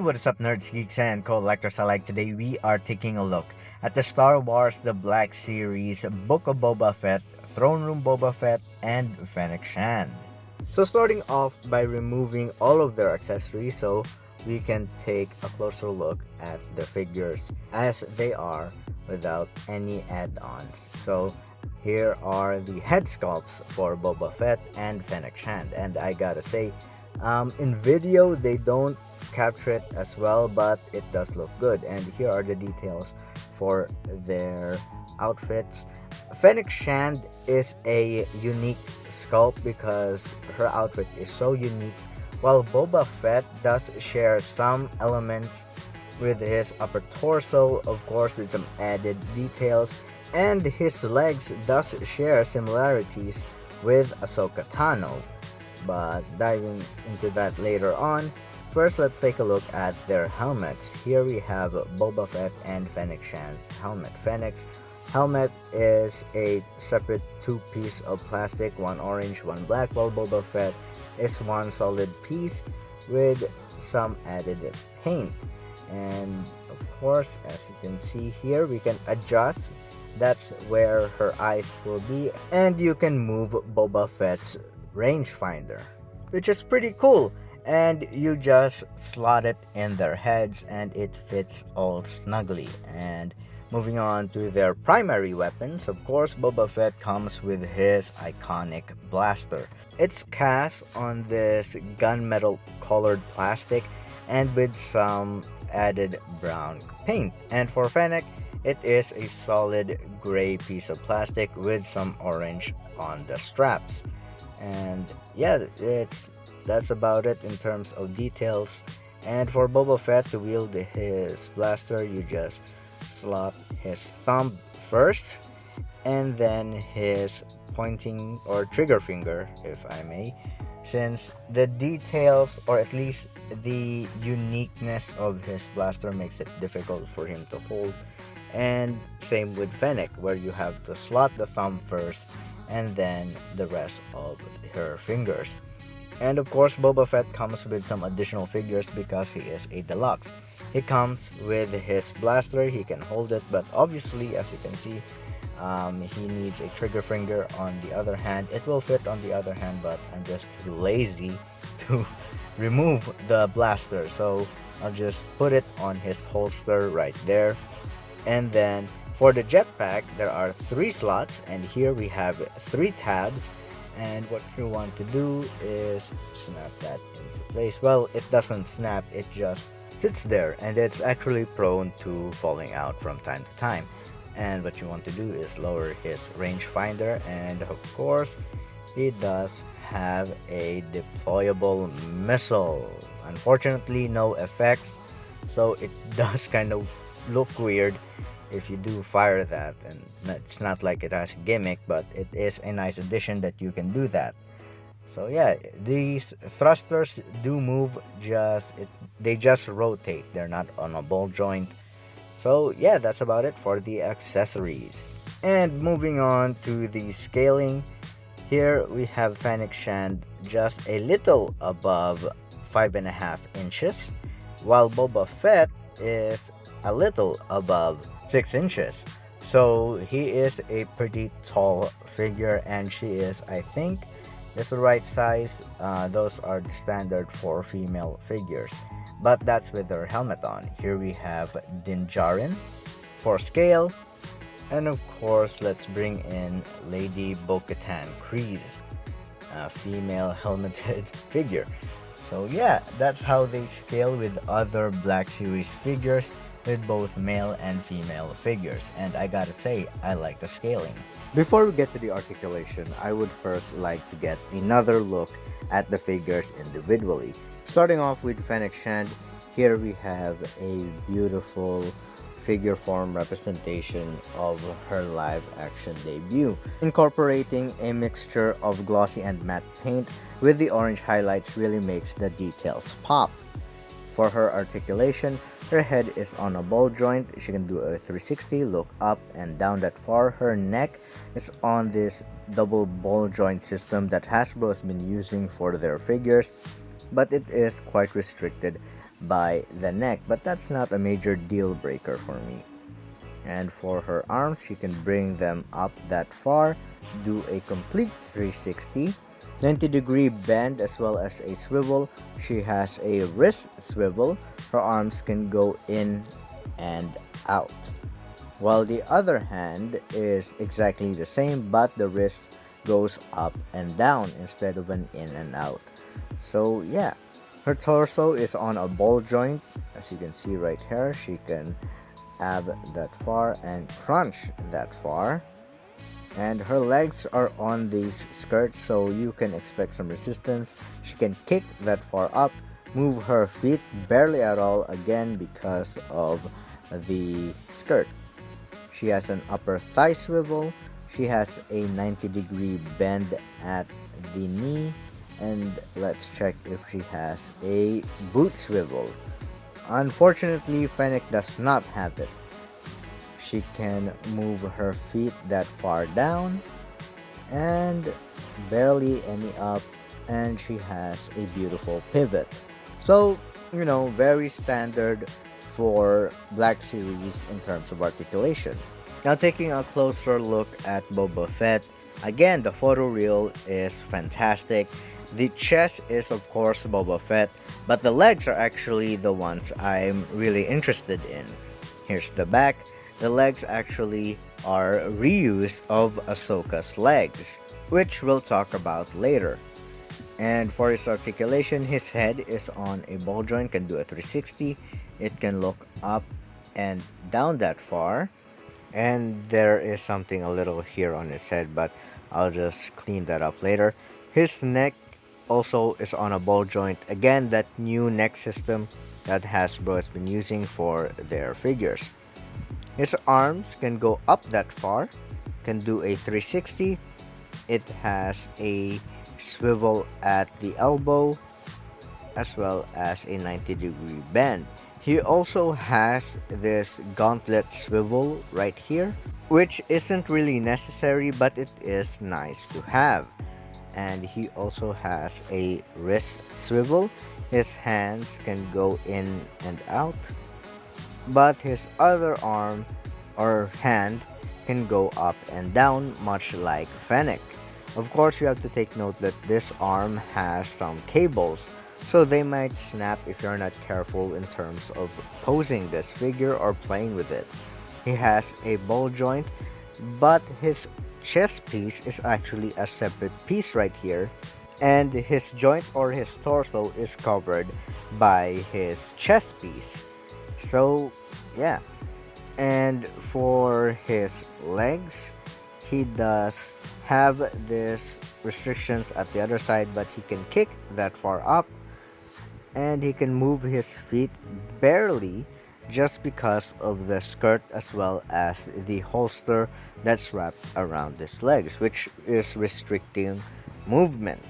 what is up, nerds, geeks, and collectors alike? Today we are taking a look at the Star Wars The Black Series, Book of Boba Fett, Throne Room Boba Fett, and Fennec Shand. So starting off by removing all of their accessories so we can take a closer look at the figures as they are without any add-ons. So here are the head sculpts for Boba Fett and Fennec Shand, and I gotta say, in video they don't capture it as well, but it does look good. And here are the details for their outfits. Fennec Shand is a unique sculpt because her outfit is so unique, while Boba Fett does share some elements with his upper torso, of course with some added details, and his legs does share similarities with Ahsoka Tano, but diving into that later on. First, let's take a look at their helmets. Here we have Boba Fett and Fennec Shand's helmet. Fennec's helmet is a separate two-piece of plastic, one orange, one black, while Boba Fett is one solid piece with some added paint. And of course, as you can see here, we can adjust. That's where her eyes will be, and you can move Boba Fett's rangefinder, which is pretty cool. And you just slot it in their heads and it fits all snugly. And moving on to their primary weapons, of course Boba Fett comes with his iconic blaster. It's cast on this gunmetal colored plastic and with some added brown paint. And for Fennec, it is a solid gray piece of plastic with some orange on the straps. And yeah, that's about it in terms of details. And for Boba Fett to wield his blaster, you just slot his thumb first and then his pointing or trigger finger, if I may, since the details, or at least the uniqueness of his blaster, makes it difficult for him to hold. And same with Fennec, where you have to slot the thumb first and then the rest of her fingers. And of course, Boba Fett comes with some additional figures because he is a deluxe. He comes with his blaster, he can hold it, but obviously, as you can see, he needs a trigger finger on the other hand. It will fit on the other hand, but I'm just too lazy to remove the blaster, so I'll just put it on his holster right there. And then for the jetpack, there are 3 slots, and here we have 3 tabs. And what you want to do is snap that into place. Well, it doesn't snap, it just sits there, and it's actually prone to falling out from time to time. And what you want to do is lower his rangefinder, and of course, he does have a deployable missile. Unfortunately, no effects, so it does kind of look weird if you do fire that, and it's not like it has a gimmick, but it is a nice addition that you can do that. So yeah, these thrusters do move, they just rotate, they're not on a ball joint. So yeah, that's about it for the accessories. And moving on to the scaling, here we have Fennec Shand just a little above 5.5 inches, while Boba Fett is a little above 6 inches. So he is a pretty tall figure, and she is, I think, is the right size. Those are the standard for female figures, but that's with her helmet on. Here we have Din Djarin for scale, and of course let's bring in Lady Bo-Katan Kryze, a female helmeted figure. So yeah, that's how they scale with other Black Series figures, with both male and female figures, and I gotta say, I like the scaling. Before we get to the articulation, I would first like to get another look at the figures individually. Starting off with Fennec Shand, here we have a beautiful figure form representation of her live action debut, incorporating a mixture of glossy and matte paint with the orange highlights really makes the details pop. For her articulation, her head is on a ball joint. She can do a 360, look up and down that far. Her neck is on this double ball joint system that Hasbro has been using for their figures, but it is quite restricted by the neck, but that's not a major deal breaker for me. And for her arms, she can bring them up that far, do a complete 360, 90-degree bend as well as a swivel. She has a wrist swivel. Her arms can go in and out. While the other hand is exactly the same, but the wrist goes up and down instead of an in and out. So yeah, her torso is on a ball joint. As you can see right here, she can ab that far and crunch that far. And her legs are on these skirts, so you can expect some resistance. She can kick that far up, move her feet barely at all, again because of the skirt. She has an upper thigh swivel. She has a 90-degree bend at the knee. And let's check if she has a boot swivel. Unfortunately, Fennec does not have it. She can move her feet that far down and barely any up, and she has a beautiful pivot. So, very standard for Black Series in terms of articulation. Now taking a closer look at Boba Fett, again the photo reel is fantastic. The chest is of course Boba Fett, but the legs are actually the ones I'm really interested in. Here's the back. The legs actually are reuse of Ahsoka's legs, which we'll talk about later. And for his articulation, his head is on a ball joint, can do a 360. It can look up and down that far. And there is something a little here on his head, but I'll just clean that up later. His neck also is on a ball joint. Again, that new neck system that Hasbro has been using for their figures. His arms can go up that far, can do a 360. It has a swivel at the elbow as well as a 90-degree bend. He also has this gauntlet swivel right here, which isn't really necessary, but it is nice to have. And he also has a wrist swivel. His hands can go in and out, but his other arm or hand can go up and down, much like Fennec. Of course, you have to take note that this arm has some cables, so they might snap if you're not careful in terms of posing this figure or playing with it. He has a ball joint, but his chest piece is actually a separate piece right here, and his joint or his torso is covered by his chest piece. So yeah, and for his legs, he does have this restrictions at the other side, but he can kick that far up and he can move his feet barely just because of the skirt as well as the holster that's wrapped around his legs, which is restricting movement.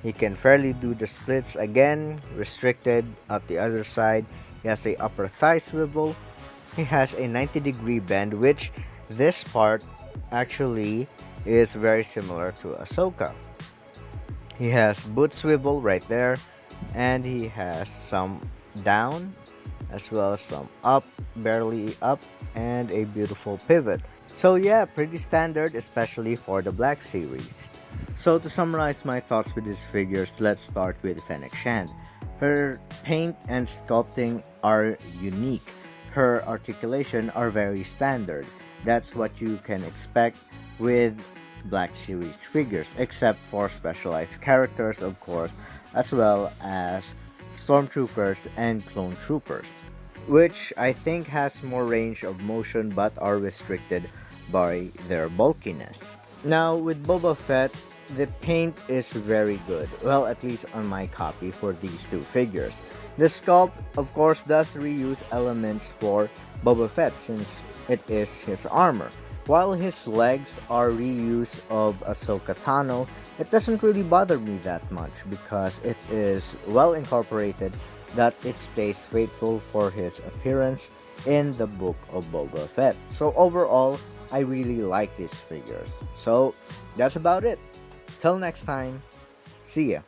He can fairly do the splits, again restricted at the other side. He has a upper thigh swivel. He has a 90-degree bend, which this part actually is very similar to Ahsoka. He has boot swivel right there, and he has some down as well as some up, barely up, and a beautiful pivot. So yeah, pretty standard, especially for the Black Series. So to summarize my thoughts with these figures, let's start with Fennec Shand. Her paint and sculpting are unique. Her articulation are very standard. That's what you can expect with Black Series figures, except for specialized characters, of course, as well as stormtroopers and clone troopers, which I think has more range of motion but are restricted by their bulkiness. Now with Boba Fett, the paint is very good, well, at least on my copy for these two figures. The sculpt, of course, does reuse elements for Boba Fett since it is his armor. While his legs are reuse of Ahsoka Tano, it doesn't really bother me that much because it is well incorporated that it stays faithful for his appearance in the book of Boba Fett. So overall, I really like these figures. So that's about it. Till next time, see ya.